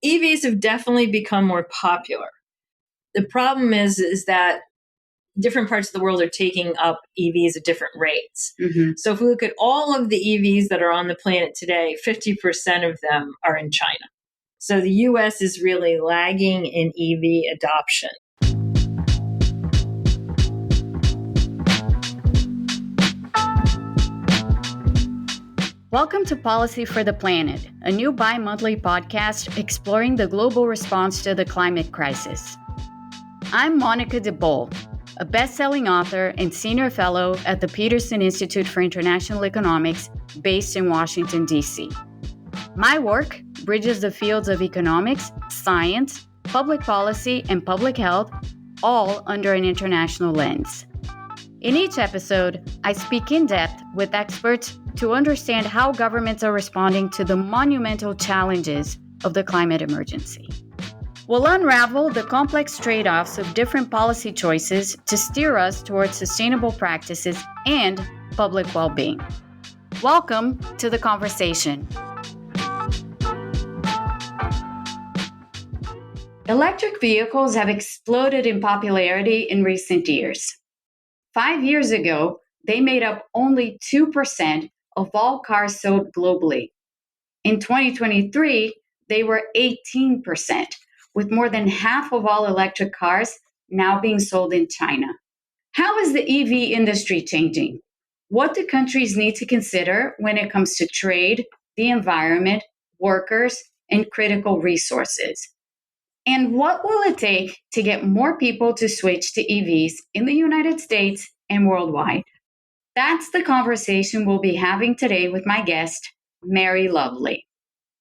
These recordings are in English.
EVs have definitely become more popular. The problem is that different parts of the world are taking up EVs at different rates. Mm-hmm. So if we look at all of the EVs that are on the planet today, 50% of them are in China. So the US is really lagging in EV adoption. Welcome to Policy for the Planet, a new bi-monthly podcast exploring the global response to the climate crisis. I'm Monica de Bolle, a best-selling author and senior fellow at the Peterson Institute for International Economics based in Washington, D.C. My work bridges the fields of economics, science, public policy, and public health, all under an international lens. In each episode, I speak in depth with experts to understand how governments are responding to the monumental challenges of the climate emergency. We'll unravel the complex trade-offs of different policy choices to steer us towards sustainable practices and public well-being. Welcome to the conversation. Electric vehicles have exploded in popularity in recent years. 5 years ago, they made up only 2% of all cars sold globally. In 2023, they were 18%, with more than half of all electric cars now being sold in China. How is the EV industry changing? What do countries need to consider when it comes to trade, the environment, workers, and critical resources? And what will it take to get more people to switch to EVs in the United States and worldwide? That's the conversation we'll be having today with my guest, Mary Lovely.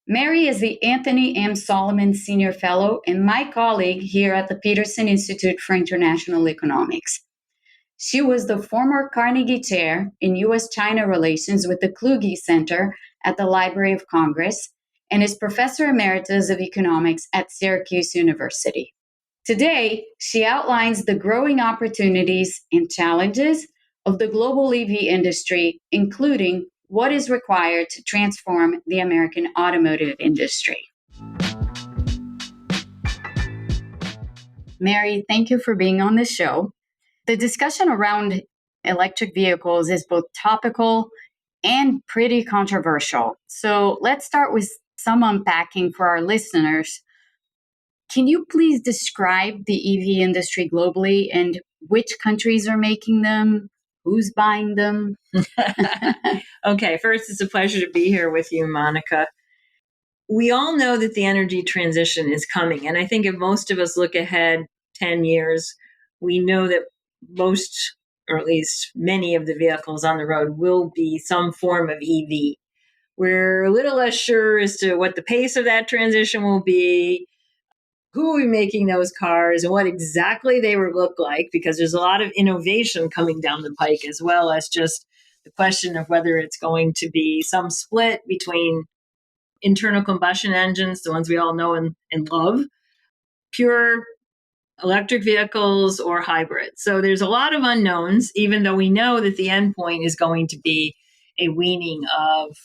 Mary is the Anthony M. Solomon Senior Fellow and my colleague here at the Peterson Institute for International Economics. She was the former Carnegie Chair in U.S.-China Relations with the Kluge Center at the Library of Congress and is Professor Emeritus of Economics at Syracuse University. Today, she outlines the growing opportunities and challenges of the global EV industry, including what is required to transform the American automotive industry. Mary, thank you for being on this show. The discussion around electric vehicles is both topical and pretty controversial. So let's start with some unpacking for our listeners. Can you please describe the EV industry globally and which countries are making them? Who's buying them? Okay, first, it's a pleasure to be here with you, Monica. We all know that the energy transition is coming. And I think if most of us look ahead 10 years, we know that most, or at least many of the vehicles on the road will be some form of EV. We're a little less sure as to what the pace of that transition will be, who will be making those cars, and what exactly they will look like, because there's a lot of innovation coming down the pike, as well as just the question of whether it's going to be some split between internal combustion engines, the ones we all know and love, pure electric vehicles, or hybrids. So there's a lot of unknowns, even though we know that the end point is going to be a weaning of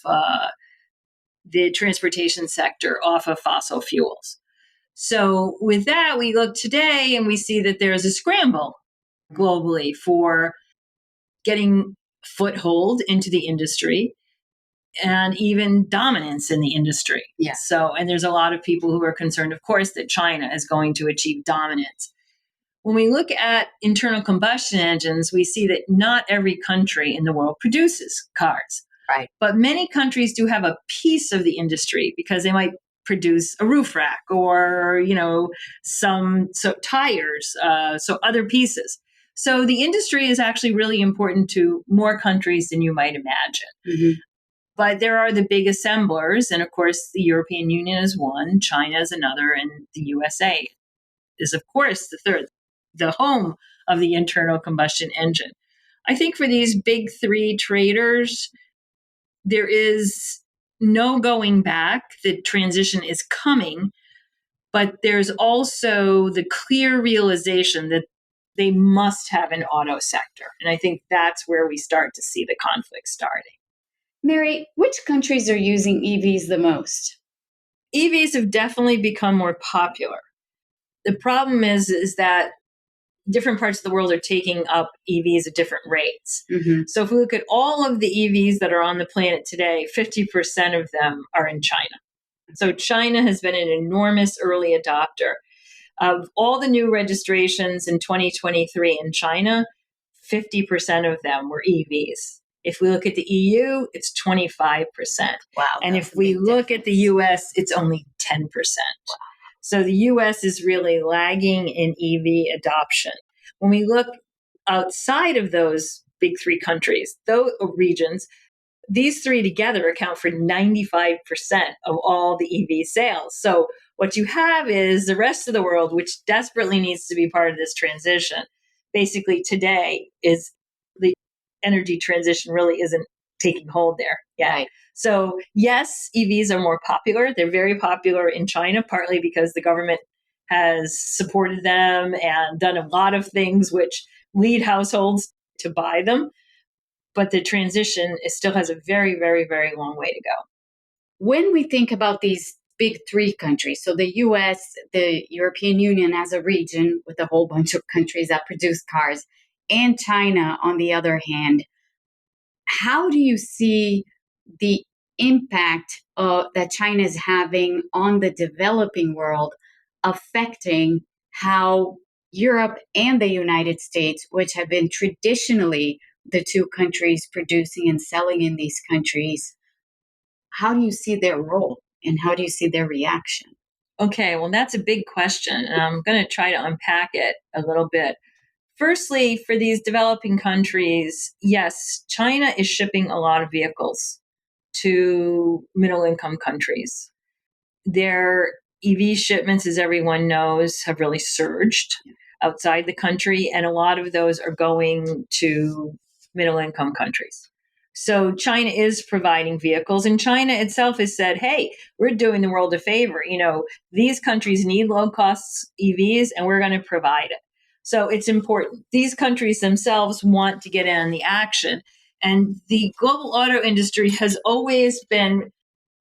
the transportation sector off of fossil fuels. So with that, we look today and we see that there's a scramble globally for getting foothold into the industry and even dominance in the industry. Yeah. So, and there's a lot of people who are concerned, of course, that China is going to achieve dominance. When we look at internal combustion engines, we see that not every country in the world produces cars. Right. But many countries do have a piece of the industry because they might produce a roof rack or, some tires, so other pieces. So the industry is actually really important to more countries than you might imagine. Mm-hmm. But there are the big assemblers, and of course the European Union is one, China is another, and the USA is, of course, the third, the home of the internal combustion engine. I think for these big three traders, there is no going back. The transition is coming, but there's also the clear realization that they must have an auto sector. And I think that's where we start to see the conflict starting. Mary, which countries are using EVs the most? EVs have definitely become more popular. The problem is that different parts of the world are taking up EVs at different rates. Mm-hmm. So if we look at all of the EVs that are on the planet today, 50% of them are in China. So China has been an enormous early adopter. Of all the new registrations in 2023 in China, 50% of them were EVs. If we look at the EU, it's 25%. Wow. And if we look at the US, it's only 10%. Wow. So the US is really lagging in EV adoption. When we look outside of those big three countries, those regions, these three together account for 95% of all the EV sales. So what you have is the rest of the world, which desperately needs to be part of this transition. Basically, today is the energy transition really isn't taking hold there yet. Right. So yes, EVs are more popular. They're very popular in China, partly because the government has supported them and done a lot of things which lead households to buy them. But the transition still has a very, very, very long way to go. When we think about these big three countries, so the US, the European Union as a region with a whole bunch of countries that produce cars, and China on the other hand, how do you see the impact that China is having on the developing world affecting how Europe and the United States, which have been traditionally the two countries producing and selling in these countries, how do you see their role and how do you see their reaction? Okay, well, that's a big question, and I'm going to try to unpack it a little bit. Firstly, for these developing countries, yes, China is shipping a lot of vehicles to middle income countries. Their EV shipments, as everyone knows, have really surged outside the country, and a lot of those are going to middle income countries. So China is providing vehicles, and China itself has said, hey, we're doing the world a favor. You know, these countries need low cost EVs, and we're going to provide it. So it's important. These countries themselves want to get in on the action. And the global auto industry has always been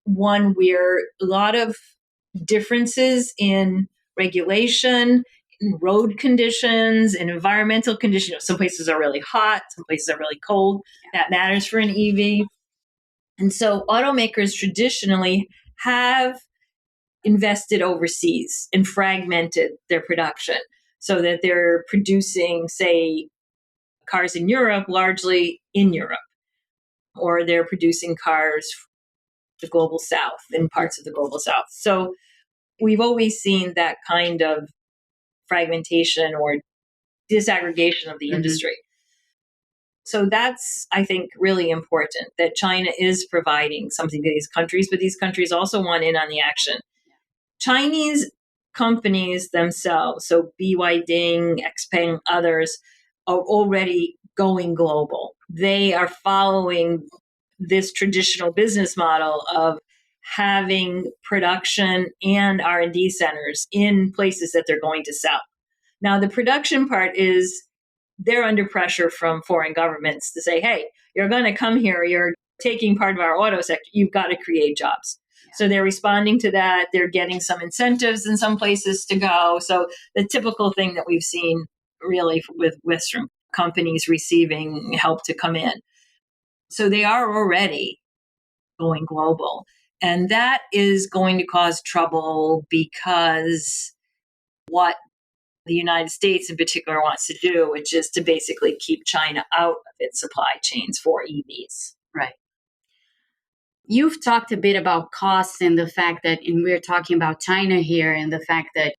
one where a lot of differences in regulation, in road conditions, in environmental conditions. Some places are really hot, some places are really cold. That matters for an EV. And so automakers traditionally have invested overseas and fragmented their production so that they're producing, say, cars in Europe largely in Europe, or they're producing cars the global south, in parts of the global south. So we've always seen that kind of fragmentation or disaggregation of the industry. So that's, I think, really important that China is providing something to these countries, but these countries also want in on the action. Chinese companies themselves, so BYD, XPeng, others, are already going global. They are following this traditional business model of having production and R&D centers in places that they're going to sell. Now, the production part is they're under pressure from foreign governments to say, hey, you're going to come here, you're taking part of our auto sector, you've got to create jobs. Yeah. So they're responding to that. They're getting some incentives in some places to go. So the typical thing that we've seen really with Western companies receiving help to come in. So they are already going global. And that is going to cause trouble because what the United States in particular wants to do, which is to basically keep China out of its supply chains for EVs. Right. You've talked a bit about costs and the fact that, and we're talking about China here, and the fact that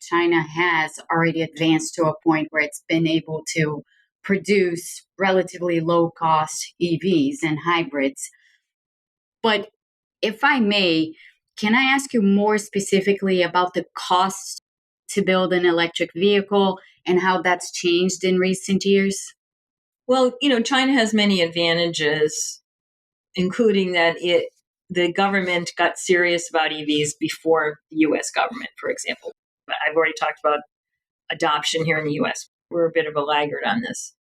China has already advanced to a point where it's been able to produce relatively low cost EVs and hybrids. But if I may, can I ask you more specifically about the cost to build an electric vehicle and how that's changed in recent years? Well, you know, China has many advantages, including that the government got serious about EVs before the US government, for example. I've already talked about adoption here in the US. We're a bit of a laggard on this.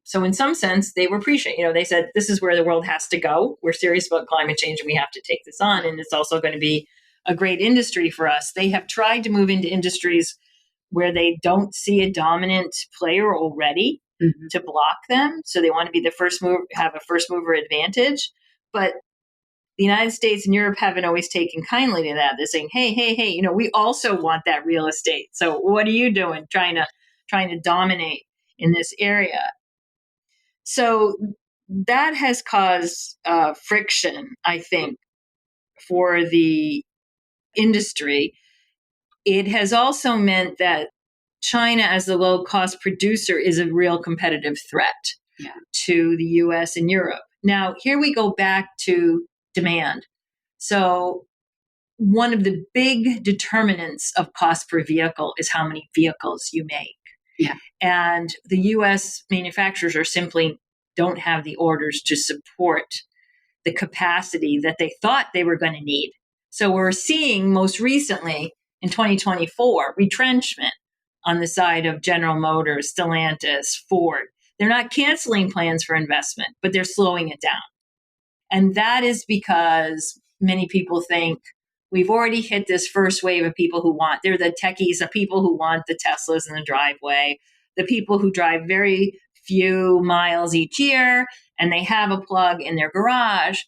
So in some sense, they were prescient. You know, they said, this is where the world has to go. We're serious about climate change and we have to take this on. And it's also going to be a great industry for us. They have tried to move into industries where they don't see a dominant player already to block them. So they want to be the first mover, have a first mover advantage. But the United States and Europe haven't always taken kindly to that. They're saying, hey, we also want that real estate. So what are you doing trying to dominate in this area? So that has caused friction, I think, for the industry. It has also meant that China, as the low-cost producer, is a real competitive threat to the U.S. and Europe. Now, here we go back to demand. So one of the big determinants of cost per vehicle is how many vehicles you make. Yeah. And the U.S. manufacturers are simply don't have the orders to support the capacity that they thought they were going to need. So we're seeing most recently in 2024 retrenchment on the side of General Motors, Stellantis, Ford. They're not canceling plans for investment, but they're slowing it down. And that is because many people think we've already hit this first wave of people who want, they're the techies, the people who want the Teslas in the driveway, the people who drive very few miles each year, and they have a plug in their garage.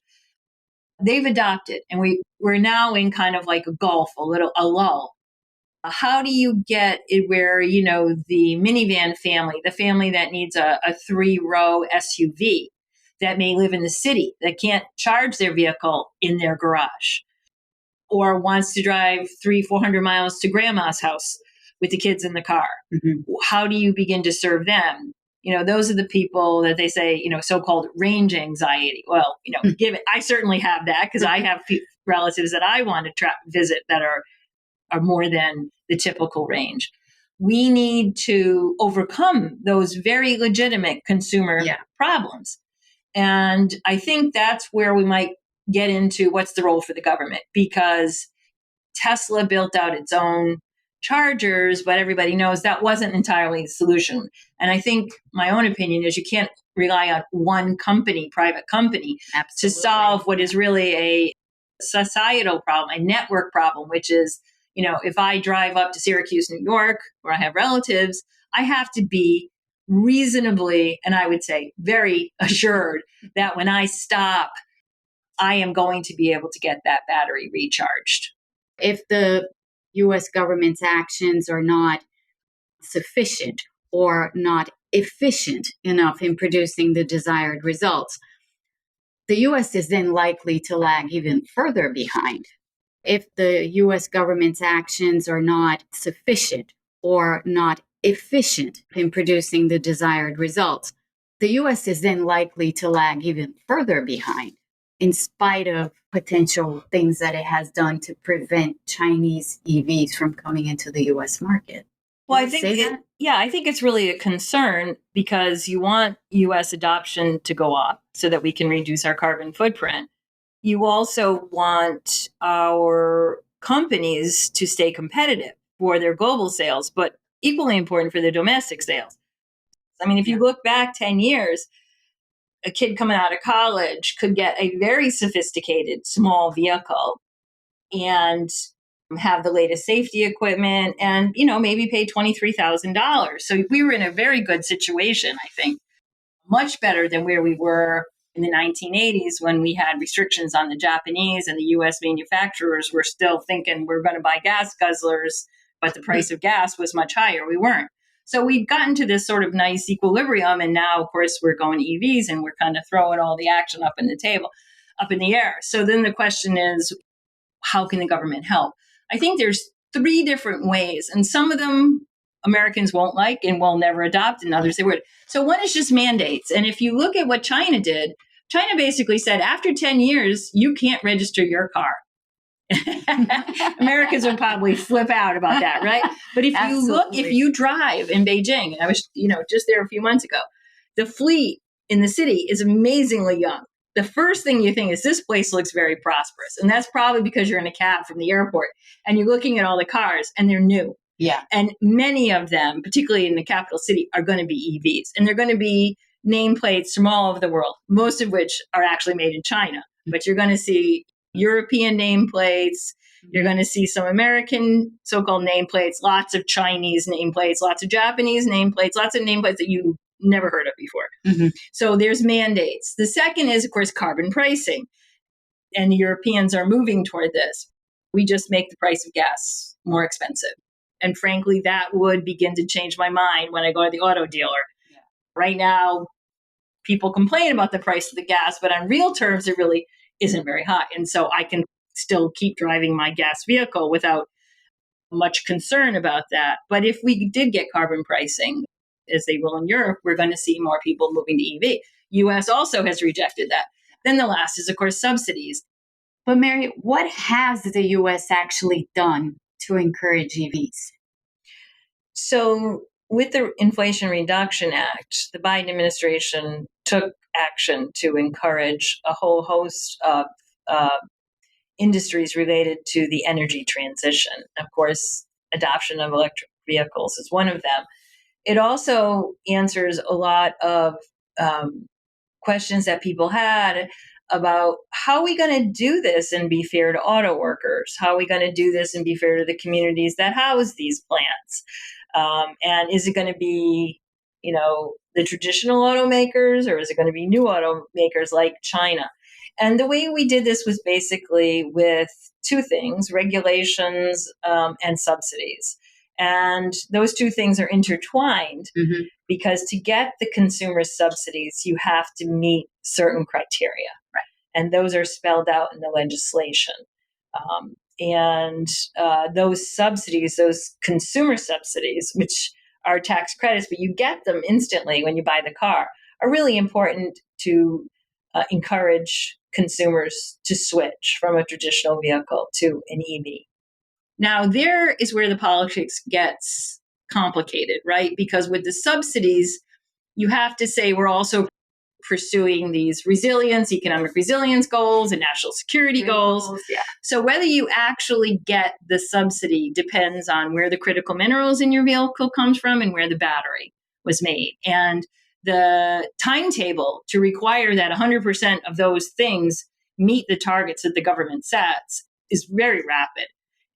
They've adopted, and we're now in kind of like a gulf, a lull. How do you get it where, the minivan family, the family that needs a 3-row SUV that may live in the city, that can't charge their vehicle in their garage, or wants to drive 300-400 miles to grandma's house with the kids in the car? How do you begin to serve them? Those are the people that they say, so-called range anxiety. Well, I certainly have that because I have relatives that I want to visit that are more than the typical range. We need to overcome those very legitimate consumer problems. And I think that's where we might get into what's the role for the government, because Tesla built out its own chargers, but everybody knows that wasn't entirely the solution. And I think my own opinion is you can't rely on one company, private company, to solve what is really a societal problem, a network problem, which is, if I drive up to Syracuse, New York, where I have relatives, I have to be reasonably, and I would say very assured that when I stop, I am going to be able to get that battery recharged. If the U.S. government's actions are not sufficient or not efficient enough in producing the desired results, the U.S. is then likely to lag even further behind. If the U.S. government's actions are not sufficient or not efficient in producing the desired results, the U.S. is then likely to lag even further behind, in spite of potential things that it has done to prevent Chinese EVs from coming into the U.S. market. Well, I think I think it's really a concern because you want U.S. adoption to go up so that we can reduce our carbon footprint. You also want our companies to stay competitive for their global sales, but equally important for their domestic sales. I mean, if you look back 10 years, a kid coming out of college could get a very sophisticated small vehicle and have the latest safety equipment and, maybe pay $23,000. So we were in a very good situation, I think, much better than where we were in the 1980s when we had restrictions on the Japanese and the U.S. manufacturers were still thinking we're going to buy gas guzzlers, but the price of gas was much higher. We weren't. So we'd gotten to this sort of nice equilibrium. And now, of course, we're going to EVs and we're kind of throwing all the action up in the air. So then the question is, how can the government help? I think there's 3 different ways, and some of them Americans won't like and will never adopt, and others they would. So one is just mandates. And if you look at what China did, China basically said, after 10 years, you can't register your car. Americans would probably flip out about that, right? But if you drive in Beijing, and I was, just there a few months ago, the fleet in the city is amazingly young. The first thing you think is this place looks very prosperous. And that's probably because you're in a cab from the airport and you're looking at all the cars and they're new. Yeah. And many of them, particularly in the capital city, are going to be EVs. And they're going to be nameplates from all over the world, most of which are actually made in China. But you're going to see European nameplates, You're going to see some American so-called nameplates, lots of Chinese nameplates, lots of Japanese nameplates, lots of nameplates that you never heard of before. Mm-hmm. So there's mandates. The second is, of course, carbon pricing. And the Europeans are moving toward this. We just make the price of gas more expensive. And frankly, that would begin to change my mind when I go to the auto dealer. Yeah. Right now, people complain about the price of the gas, but on real terms, it really isn't very high. And so I can still keep driving my gas vehicle without much concern about that. But if we did get carbon pricing, as they will in Europe, we're going to see more people moving to EV. US also has rejected that. Then the last is, of course, subsidies. But Mary, what has the US actually done to encourage EVs? So with the Inflation Reduction Act, the Biden administration took action to encourage a whole host of industries related to the energy transition. Of course, adoption of electric vehicles is one of them. It also answers a lot of questions that people had about how are we going to do this and be fair to auto workers? How are we going to do this and be fair to the communities that house these plants? And is it going to be, the traditional automakers, or is it going to be new automakers like China? And the way we did this was basically with two things: regulations and subsidies. And those two things are intertwined because to get the consumer subsidies, you have to meet certain criteria. Right. And those are spelled out in the legislation. Those subsidies, those consumer subsidies, which are tax credits, but you get them instantly when you buy the car, are really important to encourage consumers to switch from a traditional vehicle to an EV. Now, there is where the politics gets complicated, right? Because with the subsidies, you have to say we're also pursuing these economic resilience goals and national security goals. Yeah. So whether you actually get the subsidy depends on where the critical minerals in your vehicle comes from and where the battery was made. And the timetable to require that 100% of those things meet the targets that the government sets is very rapid.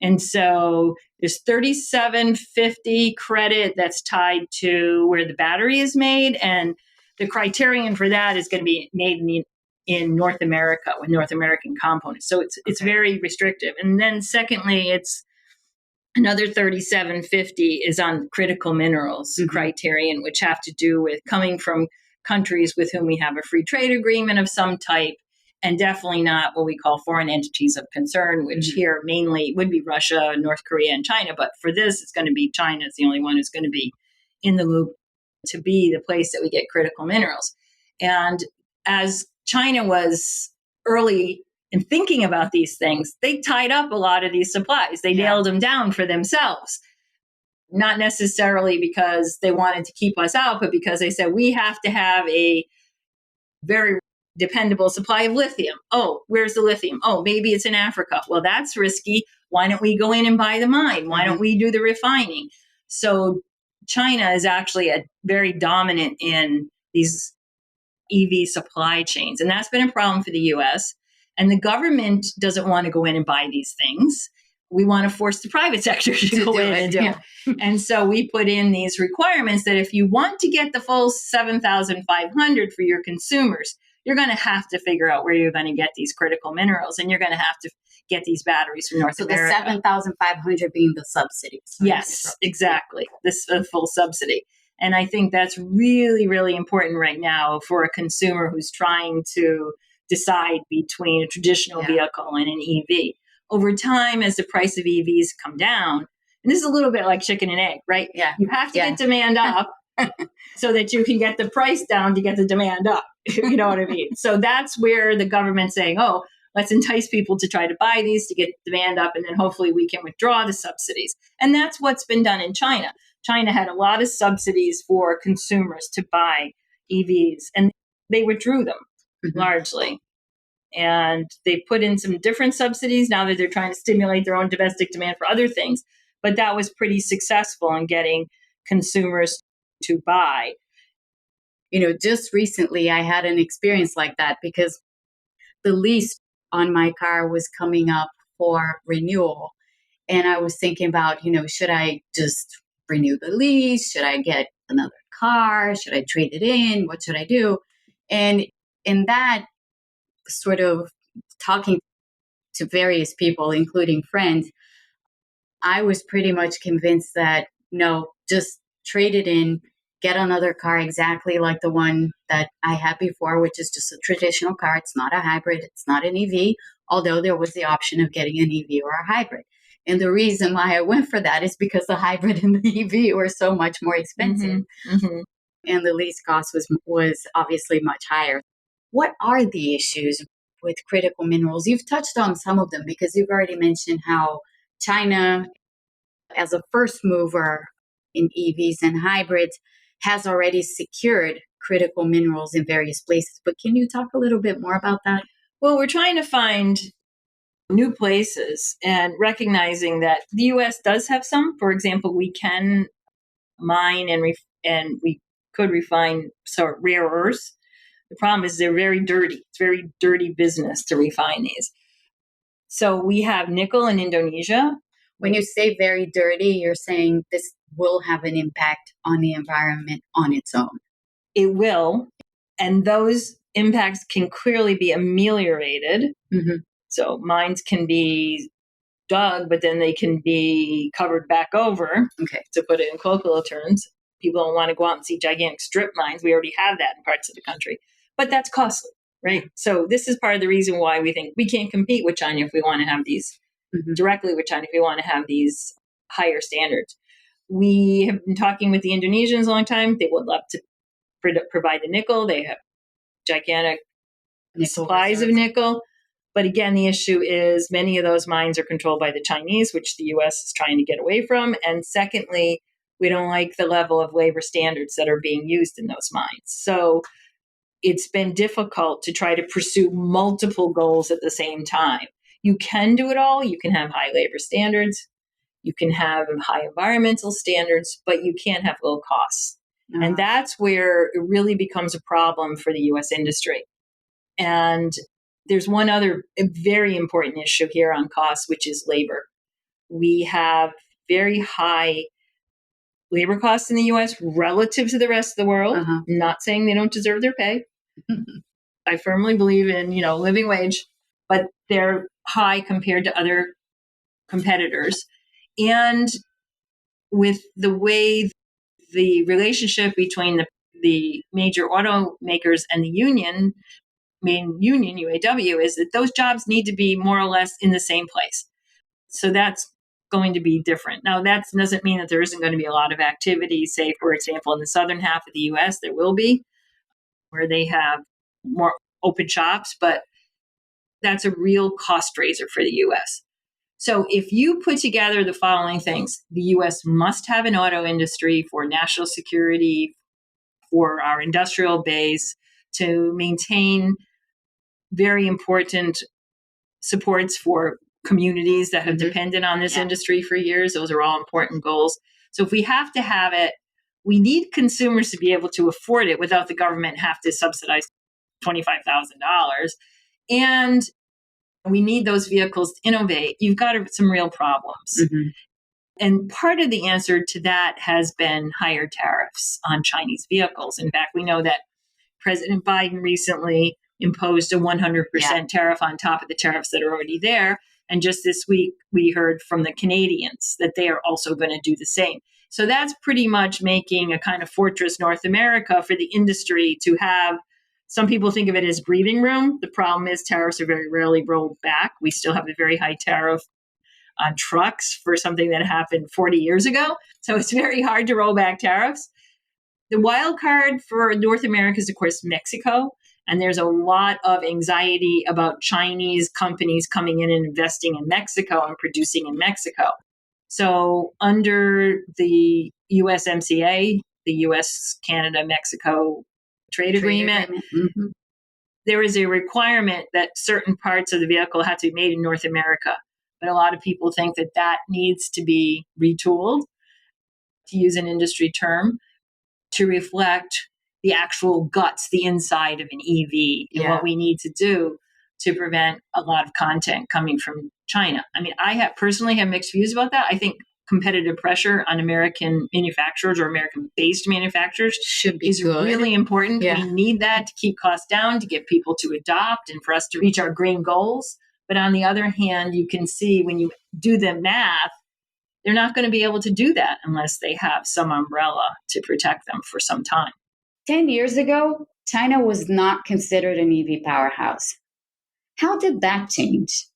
And so there's 3750 credit that's tied to where the battery is made, and the criterion for that is going to be made in North America with North American components. So it's very restrictive. And then secondly, it's another 3750 is on critical minerals criterion, which have to do with coming from countries with whom we have a free trade agreement of some type, and definitely not what we call foreign entities of concern, which here mainly would be Russia, North Korea, and China. But for this, it's going to be China. It's the only one who's going to be in the loop to be the place that we get critical minerals. And as China was early in thinking about these things, they tied up a lot of these supplies. They nailed them down for themselves, not necessarily because they wanted to keep us out, but because they said we have to have a very dependable supply of lithium. Oh, where's the lithium? Oh, maybe it's in Africa. Well, that's risky. Why don't we go in and buy the mine? Why don't we do the refining? So China is actually very dominant in these EV supply chains. And that's been a problem for the US. And the government doesn't want to go in and buy these things. We want to force the private sector to go in and do it. And so we put in these requirements that if you want to get the full 7,500 for your consumers, you're going to have to figure out where you're going to get these critical minerals, and you're going to have to get these batteries from North America. So the 7,500 being the subsidies. Yes, exactly. This full subsidy. And I think that's really, really important right now for a consumer who's trying to decide between a traditional vehicle and an EV. Over time, as the price of EVs come down, and this is a little bit like chicken and egg, right? Yeah. You have to get demand up so that you can get the price down to get the demand up. You know what I mean? So that's where the government's saying, oh, let's entice people to try to buy these to get demand up, and then hopefully we can withdraw the subsidies. And that's what's been done in China. China had a lot of subsidies for consumers to buy EVs, and they withdrew them largely. And they put in some different subsidies now that they're trying to stimulate their own domestic demand for other things. But that was pretty successful in getting consumers to buy. Just recently I had an experience like that because the lease on my car was coming up for renewal. And I was thinking about, should I just renew the lease? Should I get another car? Should I trade it in? What should I do? And in that sort of talking to various people, including friends, I was pretty much convinced that no, just trade it in, get another car exactly like the one that I had before, which is just a traditional car. It's not a hybrid, it's not an EV, although there was the option of getting an EV or a hybrid. And the reason why I went for that is because the hybrid and the EV were so much more expensive. And the lease cost was obviously much higher. What are the issues with critical minerals? You've touched on some of them because you've already mentioned how China, as a first mover in EVs and hybrids, has already secured critical minerals in various places. But can you talk a little bit more about that? Well, we're trying to find new places and recognizing that the U.S. does have some. For example, we can mine and we could refine rare earths. The problem is they're very dirty. It's very dirty business to refine these. So we have nickel in Indonesia. When you say very dirty, you're saying this will have an impact on the environment on its own. It will. And those impacts can clearly be ameliorated. So mines can be dug, but then they can be covered back over, to put it in colloquial terms. People don't want to go out and see gigantic strip mines. We already have that in parts of the country. But that's costly, right? So this is part of the reason why we think we can't compete with China if we want to have these directly with China, if we want to have these higher standards. We have been talking with the Indonesians a long time. They would love to provide the nickel. They have gigantic supplies of nickel. But again, the issue is many of those mines are controlled by the Chinese, which the U.S. is trying to get away from. And secondly, we don't like the level of labor standards that are being used in those mines. So it's been difficult to try to pursue multiple goals at the same time. You can do it all. You can have high labor standards. You can have high environmental standards, but you can't have low costs. And that's where it really becomes a problem for the U.S. industry. And there's one other very important issue here on costs, which is labor. We have very high labor costs in the U.S. relative to the rest of the world. Not saying they don't deserve their pay. I firmly believe in, living wage, but they're high compared to other competitors. And with the way the relationship between the major automakers and the main union, UAW, is that those jobs need to be more or less in the same place. So that's going to be different. Now, that doesn't mean that there isn't going to be a lot of activity, say, for example, in the southern half of the U.S., there will be, where they have more open shops, but that's a real cost raiser for the U.S. So if you put together the following things, the U.S. must have an auto industry for national security, for our industrial base, to maintain very important supports for communities that have depended on this industry for years. Those are all important goals. So if we have to have it, we need consumers to be able to afford it without the government have to subsidize $25,000. And we need those vehicles to innovate. You've got some real problems. And part of the answer to that has been higher tariffs on Chinese vehicles. In fact, we know that President Biden recently imposed a 100% tariff on top of the tariffs that are already there. And just this week, we heard from the Canadians that they are also going to do the same. So that's pretty much making a kind of fortress North America for the industry to have. Some people think of it as breathing room. The problem is tariffs are very rarely rolled back. We still have a very high tariff on trucks for something that happened 40 years ago. So it's very hard to roll back tariffs. The wild card for North America is, of course, Mexico. And there's a lot of anxiety about Chinese companies coming in and investing in Mexico and producing in Mexico. So under the USMCA, the US, Canada, Mexico trade agreement, there is a requirement that certain parts of the vehicle have to be made in North America. But a lot of people think that that needs to be retooled, to use an industry term, to reflect the actual guts, the inside of an EV, and what we need to do. to prevent a lot of content coming from China. I mean, I personally have mixed views about that. I think competitive pressure on American manufacturers or American-based manufacturers should be is really important. Yeah. We need that to keep costs down, to get people to adopt, and for us to reach our green goals. But on the other hand, you can see when you do the math, they're not going to be able to do that unless they have some umbrella to protect them for some time. 10 years ago, China was not considered an EV powerhouse. How did that change?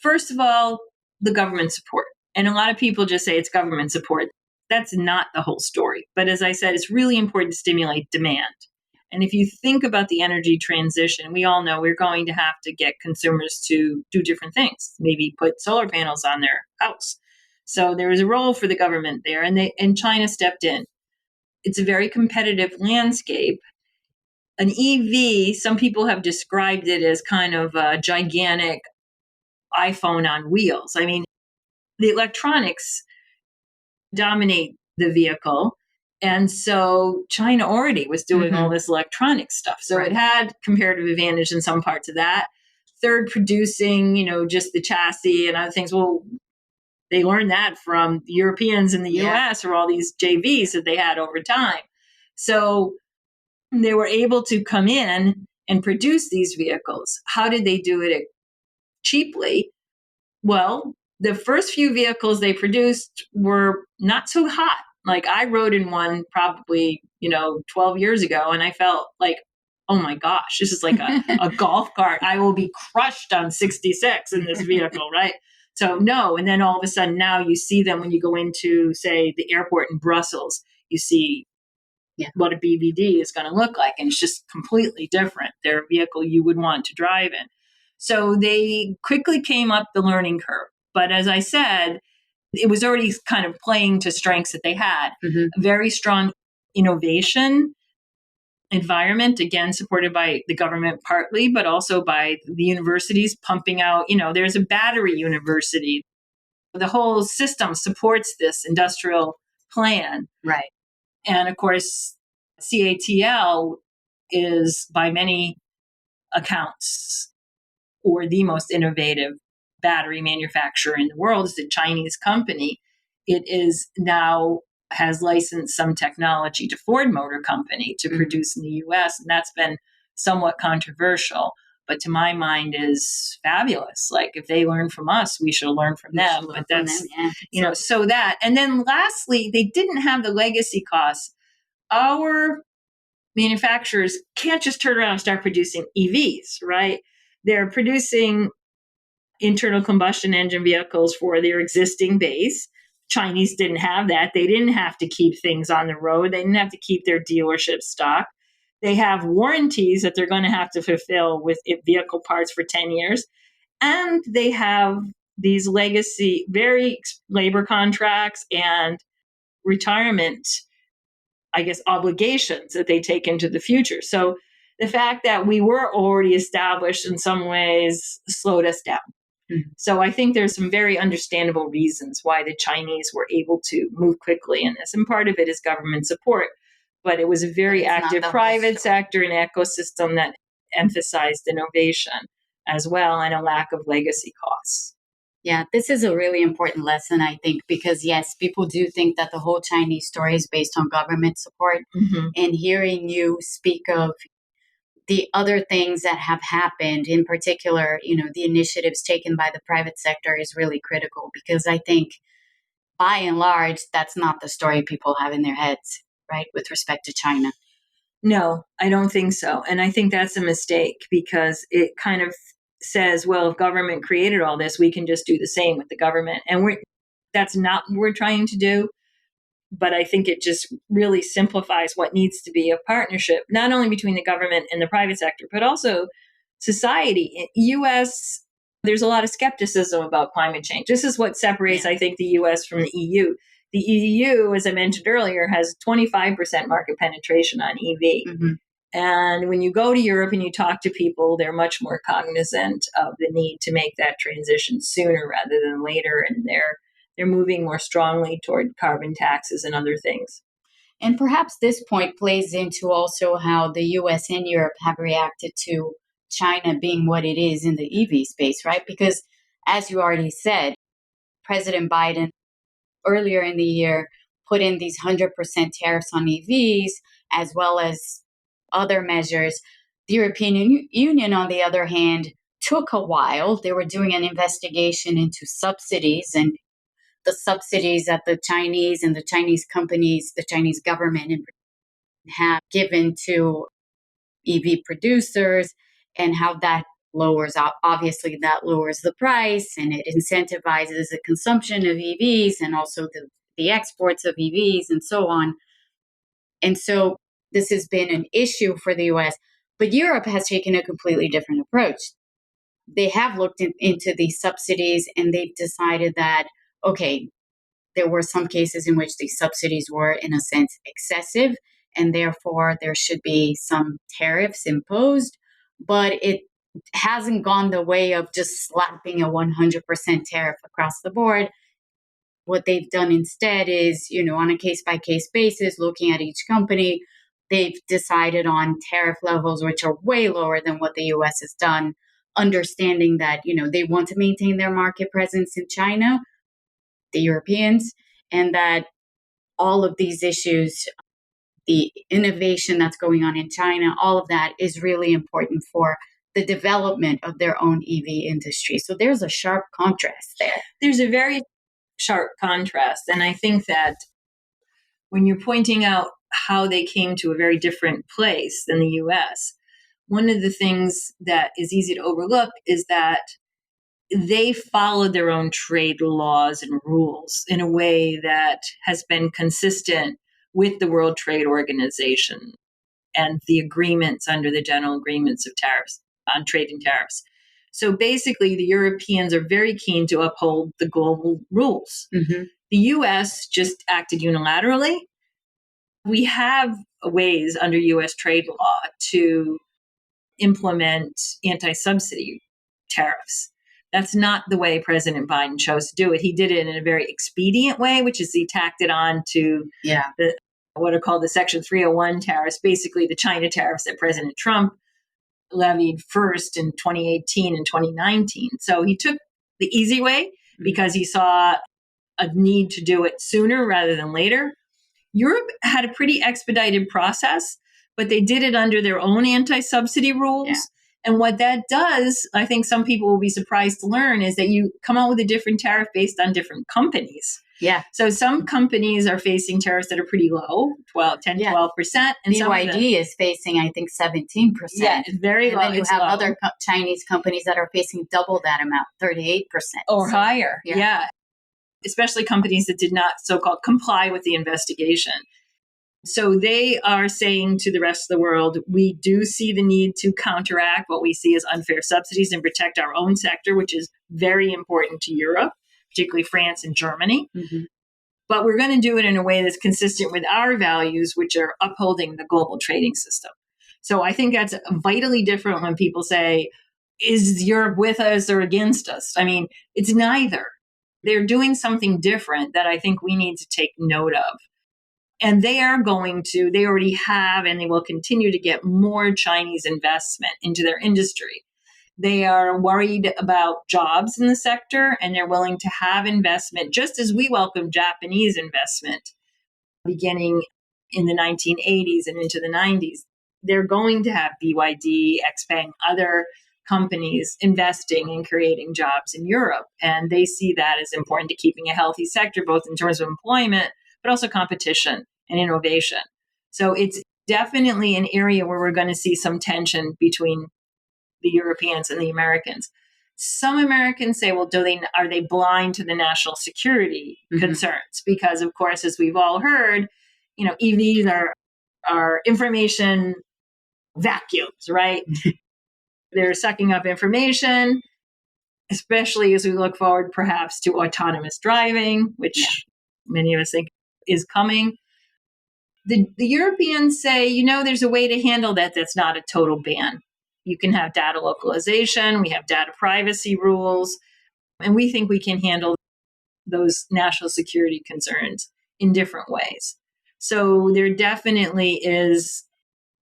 First of all, the government support. And a lot of people just say it's government support. That's not the whole story. But as I said, it's really important to stimulate demand. And if you think about the energy transition, we all know we're going to have to get consumers to do different things, maybe put solar panels on their house. So there is a role for the government there, and China stepped in. It's a very competitive landscape. An EV, some people have described it as kind of a gigantic iPhone on wheels. I mean, the electronics dominate the vehicle. And so China already was doing all this electronic stuff. So it had comparative advantage in some parts of that. Third, producing, just the chassis and other things. Well, they learned that from the Europeans in the US or all these JVs that they had over time. So they were able to come in and produce these vehicles. How did they do it cheaply? Well, the first few vehicles they produced were not so hot. Like I rode in one probably, 12 years ago, and I felt like, oh my gosh, this is like a golf cart. I will be crushed on 66 in this vehicle, right? So no, and then all of a sudden now you see them when you go into, say, the airport in Brussels, you see what a BVD is going to look like, and it's just completely different. They're a vehicle you would want to drive in. So they quickly came up the learning curve. But as I said, it was already kind of playing to strengths that they had. A very strong innovation environment, again, supported by the government partly, but also by the universities pumping out, there's a battery university. The whole system supports this industrial plan. Right. And of course, CATL is by many accounts or the most innovative battery manufacturer in the world. Is a Chinese company. It is now has licensed some technology to Ford Motor Company to produce in the US, and that's been somewhat controversial, but to my mind is fabulous. Like if they learn from us, we should learn from them. But that's, so that. And then lastly, they didn't have the legacy costs. Our manufacturers can't just turn around and start producing EVs, right? They're producing internal combustion engine vehicles for their existing base. Chinese didn't have that. They didn't have to keep things on the road. They didn't have to keep their dealership stock. They have warranties that they're going to have to fulfill with vehicle parts for 10 years. And they have these legacy, very labor contracts and retirement, obligations that they take into the future. So the fact that we were already established in some ways slowed us down. So I think there's some very understandable reasons why the Chinese were able to move quickly in this. And part of it is government support. But it was a very active private sector and ecosystem that emphasized innovation as well, and a lack of legacy costs. Yeah, this is a really important lesson, I think, because yes, people do think that the whole Chinese story is based on government support. And hearing you speak of the other things that have happened, in particular, the initiatives taken by the private sector is really critical, because I think by and large, that's not the story people have in their heads, right, with respect to China. No, I don't think so. And I think that's a mistake, because it kind of says, well, if government created all this, we can just do the same with the government. And that's not what we're trying to do. But I think it just really simplifies what needs to be a partnership, not only between the government and the private sector, but also society. In US, there's a lot of skepticism about climate change. This is what separates, I think, the US from the EU. The EU, as I mentioned earlier, has 25% market penetration on EV. And when you go to Europe and you talk to people, they're much more cognizant of the need to make that transition sooner rather than later. And they're moving more strongly toward carbon taxes and other things. And perhaps this point plays into also how the US and Europe have reacted to China being what it is in the EV space, right? Because as you already said, President Biden earlier in the year put in these 100% tariffs on EVs, as well as other measures. The European Union, on the other hand, took a while. They were doing an investigation into subsidies and the subsidies that the Chinese and the Chinese companies, the Chinese government have given to EV producers, and how that lowers, obviously that lowers the price and it incentivizes the consumption of EVs and also the exports of EVs and so on. And so this has been an issue for the US, but Europe has taken a completely different approach. They have looked into these subsidies and they've decided that, okay, there were some cases in which these subsidies were, in a sense, excessive, and therefore there should be some tariffs imposed. But it hasn't gone the way of just slapping a 100% tariff across the board. What they've done instead is, on a case-by-case basis, looking at each company, they've decided on tariff levels which are way lower than what the US has done, understanding that, they want to maintain their market presence in China, the Europeans, and that all of these issues, the innovation that's going on in China, all of that is really important for the development of their own EV industry. So there's a sharp contrast there. There's a very sharp contrast. And I think that when you're pointing out how they came to a very different place than the US, one of the things that is easy to overlook is that they followed their own trade laws and rules in a way that has been consistent with the World Trade Organization and the agreements under the general agreements of tariffs on trade and tariffs. So basically, the Europeans are very keen to uphold the global rules. Mm-hmm. The US just acted unilaterally. We have ways under US trade law to implement anti-subsidy tariffs. That's not the way President Biden chose to do it. He did it in a very expedient way, which is he tacked it on to what are called the Section 301 tariffs, basically the China tariffs that President Trump levied first in 2018 and 2019. So he took the easy way because he saw a need to do it sooner rather than later. Europe had a pretty expedited process, but they did it under their own anti-subsidy rules. Yeah. And what that does, I think some people will be surprised to learn, is that you come out with a different tariff based on different companies. Yeah. So some companies are facing tariffs that are pretty low, 10, 12%. And BYD is facing, I think, 17%. Yeah, it's very low. And then you have other Chinese companies that are facing double that amount, 38%. Or higher, yeah. Especially companies that did not so-called comply with the investigation. So they are saying to the rest of the world, we do see the need to counteract what we see as unfair subsidies and protect our own sector, which is very important to Europe, particularly France and Germany. Mm-hmm. But we're going to do it in a way that's consistent with our values, which are upholding the global trading system. So I think that's vitally different when people say, is Europe with us or against us? I mean, it's neither. They're doing something different that I think we need to take note of. And they already have, and they will continue to get more Chinese investment into their industry. They are worried about jobs in the sector, and they're willing to have investment, just as we welcome Japanese investment beginning in the 1980s and into the 90s. They're going to have BYD, XPeng, other companies investing and creating jobs in Europe. And they see that as important to keeping a healthy sector, both in terms of employment, but also competition and innovation. So it's definitely an area where we're going to see some tension between the Europeans and the Americans. Some Americans say, well, are they blind to the national security concerns? Because, of course, as we've all heard, EVs are information vacuums, right? They're sucking up information, especially as we look forward perhaps to autonomous driving, which many of us think is coming. The Europeans say, there's a way to handle that that's not a total ban. You can have data localization, we have data privacy rules, and we think we can handle those national security concerns in different ways. So there definitely is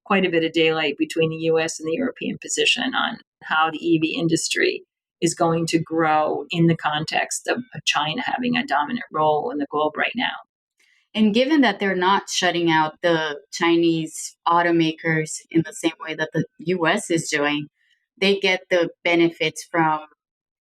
quite a bit of daylight between the US and the European position on how the EV industry is going to grow in the context of China having a dominant role in the globe right now. And given that they're not shutting out the Chinese automakers in the same way that the US is doing, they get the benefits from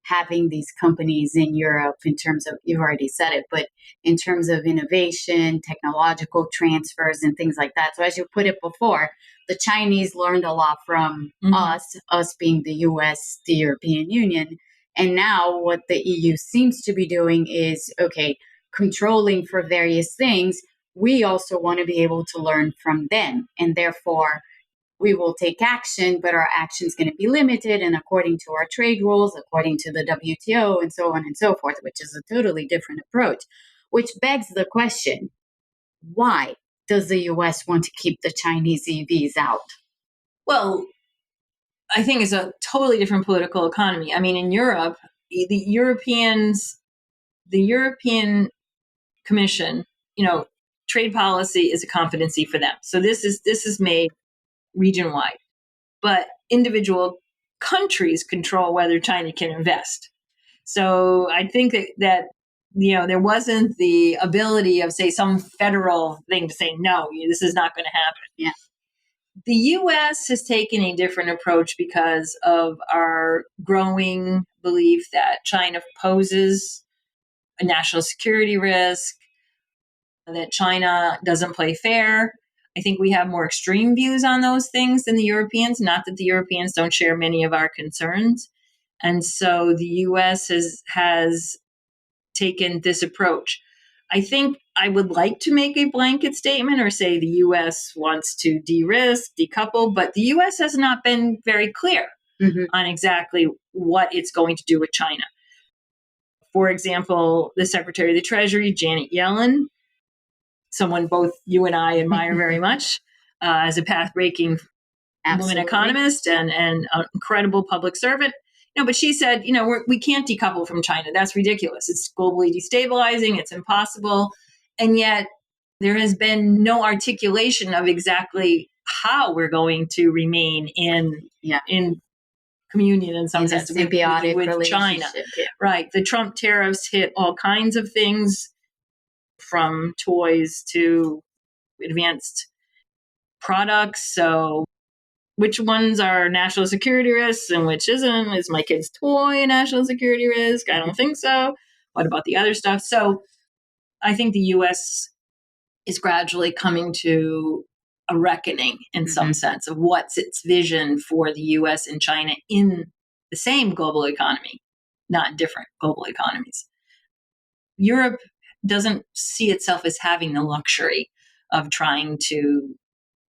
having these companies in Europe in terms of, you've already said it, but in terms of innovation, technological transfers, and things like that. So as you put it before, the Chinese learned a lot from us being the US, the European Union. And now what the EU seems to be doing is, okay, controlling for various things. We also want to be able to learn from them. And therefore, we will take action, but our action is going to be limited and according to our trade rules, according to the WTO, and so on and so forth, which is a totally different approach, which begs the question, why does the US want to keep the Chinese EVs out? Well, I think it's a totally different political economy. I mean, in Europe, the European Commission, trade policy is a competency for them. So this is made region wide, but individual countries control whether China can invest. So I think that there wasn't the ability of, say, some federal thing to say, no, this is not going to happen. Yeah. The U.S. has taken a different approach because of our growing belief that China poses a national security risk, that China doesn't play fair. I think we have more extreme views on those things than the Europeans, not that the Europeans don't share many of our concerns. And so the U.S. has taken this approach. I think I would like to make a blanket statement or say the U.S. wants to de-risk, decouple, but the U.S. has not been very clear on exactly what it's going to do with China. For example, the Secretary of the Treasury, Janet Yellen, someone both you and I admire very much as a path-breaking woman economist and an incredible public servant. But she said, we can't decouple from China. That's ridiculous. It's globally destabilizing. It's impossible. And yet there has been no articulation of exactly how we're going to remain in communion in some sense with China. Yeah. Right. The Trump tariffs hit all kinds of things, from toys to advanced products. So which ones are national security risks and which isn't? Is my kid's toy a national security risk? I don't think so. What about the other stuff? So I think the U.S. is gradually coming to a reckoning in some sense of what's its vision for the U.S. and China in the same global economy, not different global economies. Europe doesn't see itself as having the luxury of trying to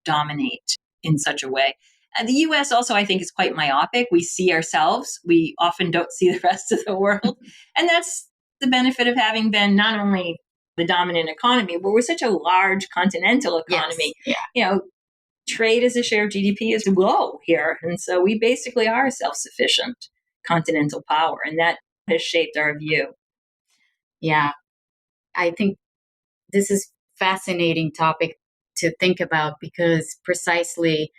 dominate in such a way. And the U.S. also, I think, is quite myopic. We see ourselves. We often don't see the rest of the world. And that's the benefit of having been not only the dominant economy, but we're such a large continental economy. Yes. Yeah. Trade as a share of GDP is low here. And so we basically are a self-sufficient continental power. And that has shaped our view. Yeah. I think this is a fascinating topic to think about because precisely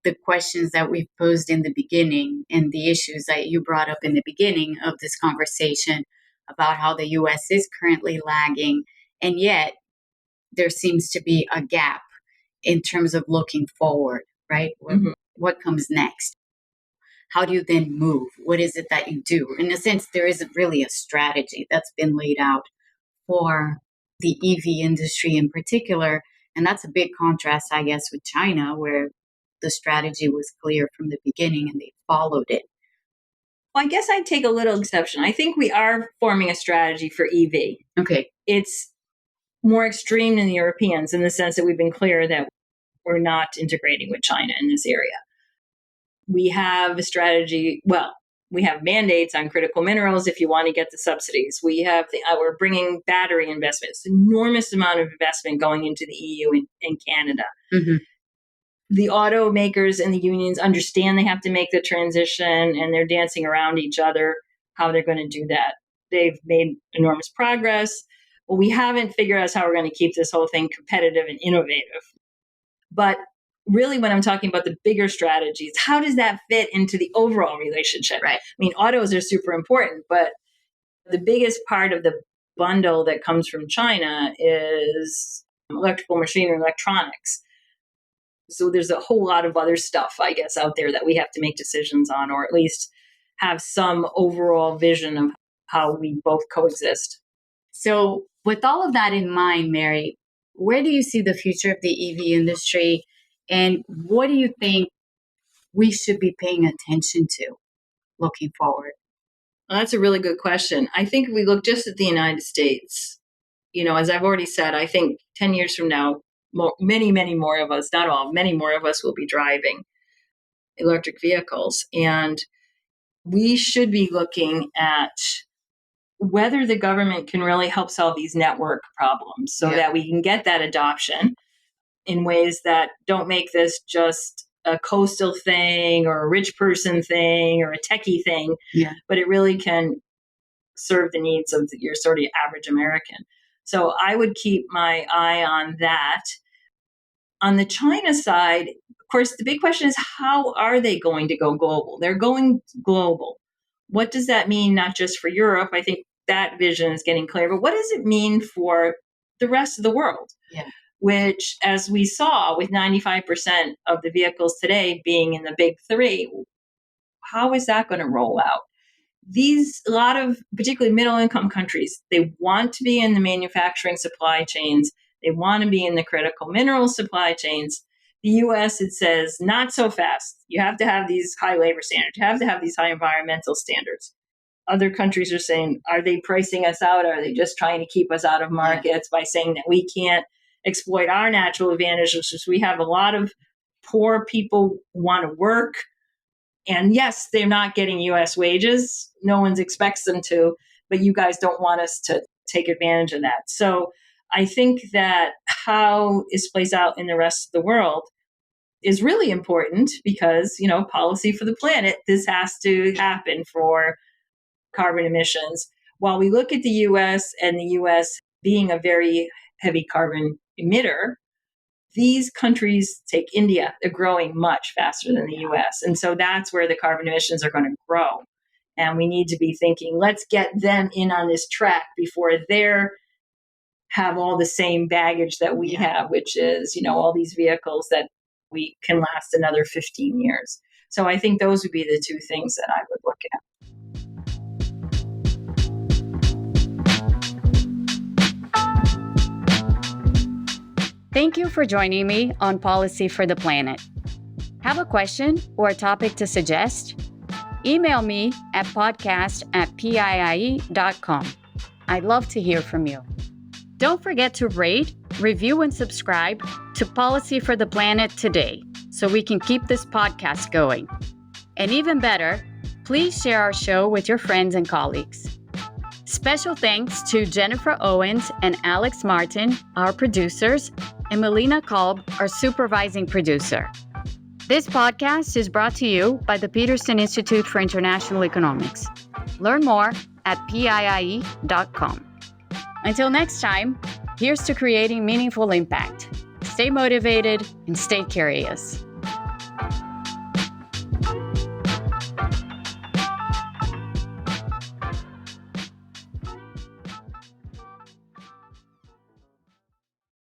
the questions that we've posed in the beginning and the issues that you brought up in the beginning of this conversation about how the U.S. is currently lagging, and yet there seems to be a gap in terms of looking forward, right? What comes next? How do you then move? What is it that you do? In a sense, there isn't really a strategy that's been laid out for the EV industry in particular. And that's a big contrast, I guess, with China, where the strategy was clear from the beginning and they followed it. Well, I guess I'd take a little exception. I think we are forming a strategy for EV. Okay. It's more extreme than the Europeans in the sense that we've been clear that we're not integrating with China in this area. We have a strategy, we have mandates on critical minerals if you want to get the subsidies. We're bringing battery investments, enormous amount of investment going into the EU and Canada. The automakers and the unions understand they have to make the transition, and they're dancing around each other how they're going to do that. They've made enormous progress. Well, we haven't figured out how we're going to keep this whole thing competitive and innovative. But really when I'm talking about the bigger strategies, how does that fit into the overall relationship? Right. I mean, autos are super important, but the biggest part of the bundle that comes from China is electrical machinery and electronics. So there's a whole lot of other stuff, I guess, out there that we have to make decisions on, or at least have some overall vision of how we both coexist. So, with all of that in mind, Mary, where do you see the future of the EV industry? And what do you think we should be paying attention to looking forward? Well, that's a really good question. I think if we look just at the United States, as I've already said, I think 10 years from now, many, many more of us, not all, many more of us will be driving electric vehicles. And we should be looking at whether the government can really help solve these network problems so that we can get that adoption in ways that don't make this just a coastal thing or a rich person thing or a techie thing, but it really can serve the needs of your sort of average American. So I would keep my eye on that. On the China side, of course, the big question is, how are they going to go global? They're going global. What does that mean, not just for Europe? I think that vision is getting clear, but what does it mean for the rest of the world? Which, as we saw with 95% of the vehicles today being in the big three, how is that going to roll out? A lot of particularly middle income countries, they want to be in the manufacturing supply chains. They want to be in the critical mineral supply chains. The US, it says, not so fast. You have to have these high labor standards. You have to have these high environmental standards. Other countries are saying, are they pricing us out? Are they just trying to keep us out of markets by saying that we can't exploit our natural advantages? We have a lot of poor people who want to work. And yes, they're not getting US wages. No one expects them to, but you guys don't want us to take advantage of that. So I think that how this plays out in the rest of the world is really important because, policy for the planet, this has to happen for carbon emissions. While we look at the US and the US being a very heavy carbon emitter, these countries, take India, they're growing much faster than the US. And so that's where the carbon emissions are going to grow. And we need to be thinking, let's get them in on this track before they have all the same baggage that we have, which is, all these vehicles that we can last another 15 years. So I think those would be the two things that I would look at. Thank you for joining me on Policy for the Planet. Have a question or a topic to suggest? Email me at podcast@piie.com. I'd love to hear from you. Don't forget to rate, review, and subscribe to Policy for the Planet today so we can keep this podcast going. And even better, please share our show with your friends and colleagues. Special thanks to Jennifer Owens and Alex Martin, our producers, and Melina Kolb, our supervising producer. This podcast is brought to you by the Peterson Institute for International Economics. Learn more at piie.com. Until next time, here's to creating meaningful impact. Stay motivated and stay curious.